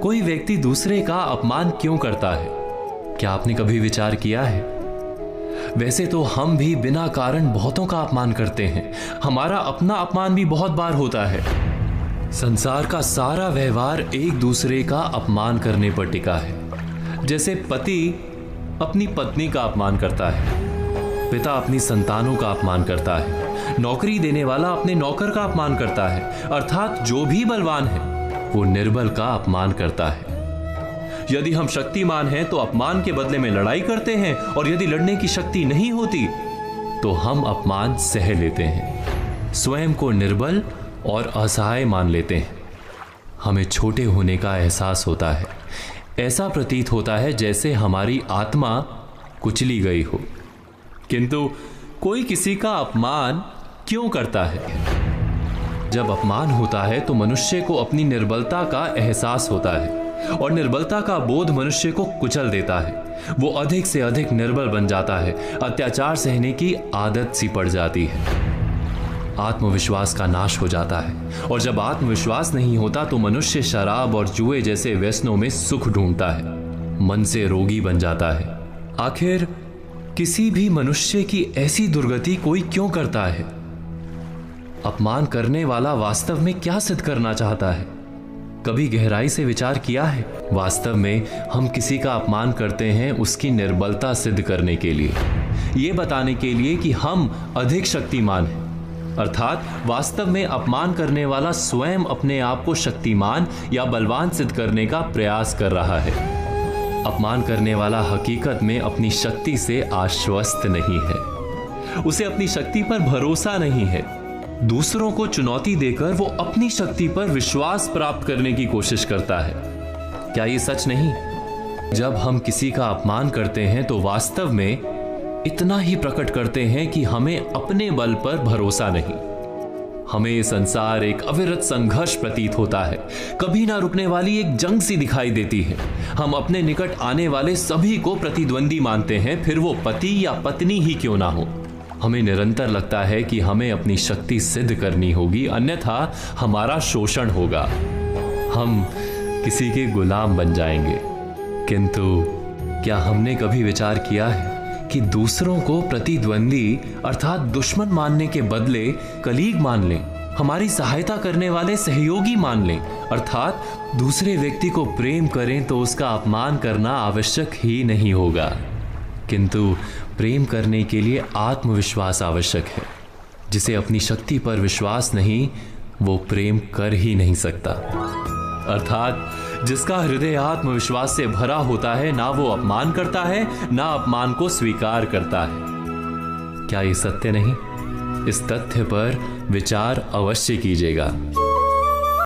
कोई व्यक्ति दूसरे का अपमान क्यों करता है? क्या आपने कभी विचार किया है? वैसे तो हम भी बिना कारण बहुतों का अपमान करते हैं। हमारा अपना अपमान भी बहुत बार होता है। संसार का सारा व्यवहार एक दूसरे का अपमान करने पर टिका है। जैसे पति अपनी पत्नी का अपमान करता है, पिता अपनी संतानों का अपमान करता है, नौकरी देने वाला अपने नौकर का अपमान करता है, अर्थात जो भी बलवान है वो निर्बल का अपमान करता है। यदि हम शक्तिमान हैं तो अपमान के बदले में लड़ाई करते हैं, और यदि लड़ने की शक्ति नहीं होती तो हम अपमान सह लेते हैं, स्वयं को निर्बल और असहाय मान लेते हैं। हमें छोटे होने का एहसास होता है। ऐसा प्रतीत होता है जैसे हमारी आत्मा कुचली गई हो। किंतु कोई किसी का अपमान क्यों करता है? जब अपमान होता है तो मनुष्य को अपनी निर्बलता का एहसास होता है, और निर्बलता का बोध मनुष्य को कुचल देता है। वो अधिक से अधिक निर्बल बन जाता है, अत्याचार सहने की आदत सी पड़ जाती है, आत्मविश्वास का नाश हो जाता है। और जब आत्मविश्वास नहीं होता तो मनुष्य शराब और जुए जैसे व्यसनों में सुख ढूंढता है, मन से रोगी बन जाता है। आखिर किसी भी मनुष्य की ऐसी दुर्गति कोई क्यों करता है? अपमान करने वाला वास्तव में क्या सिद्ध करना चाहता है? कभी गहराई से विचार किया है? वास्तव में हम किसी का अपमान करते हैं उसकी निर्बलता सिद्ध करने के लिए, ये बताने के लिए कि हम अधिक शक्तिमान हैं। अर्थात वास्तव में अपमान करने वाला स्वयं अपने आप को शक्तिमान या बलवान सिद्ध करने का प्रयास कर रहा है। अपमान करने वाला हकीकत में अपनी शक्ति से आश्वस्त नहीं है, उसे अपनी शक्ति पर भरोसा नहीं है। दूसरों को चुनौती देकर वो अपनी शक्ति पर विश्वास प्राप्त करने की कोशिश करता है। क्या ये सच नहीं? जब हम किसी का अपमान करते हैं तो वास्तव में इतना ही प्रकट करते हैं कि हमें अपने बल पर भरोसा नहीं। हमें संसार एक अविरत संघर्ष प्रतीत होता है, कभी ना रुकने वाली एक जंग सी दिखाई देती है। हम अपने निकट आने वाले सभी को प्रतिद्वंदी मानते हैं, फिर वो पति या पत्नी ही क्यों ना हो। हमें निरंतर लगता है कि हमें अपनी शक्ति सिद्ध करनी होगी, अन्यथा हमारा शोषण होगा, हम किसी के गुलाम बन जाएंगे। किंतु क्या हमने कभी विचार किया है कि दूसरों को प्रतिद्वंदी अर्थात दुश्मन मानने के बदले कलीग मान लें, हमारी सहायता करने वाले सहयोगी मान लें, अर्थात दूसरे व्यक्ति को प्रेम करें तो उसका अपमान करना आवश्यक ही नहीं होगा। किंतु प्रेम करने के लिए आत्मविश्वास आवश्यक है। जिसे अपनी शक्ति पर विश्वास नहीं, वो प्रेम कर ही नहीं सकता। अर्थात जिसका हृदय आत्मविश्वास से भरा होता है, ना वो अपमान करता है, ना अपमान को स्वीकार करता है। क्या ये सत्य नहीं? इस तथ्य पर विचार अवश्य कीजिएगा।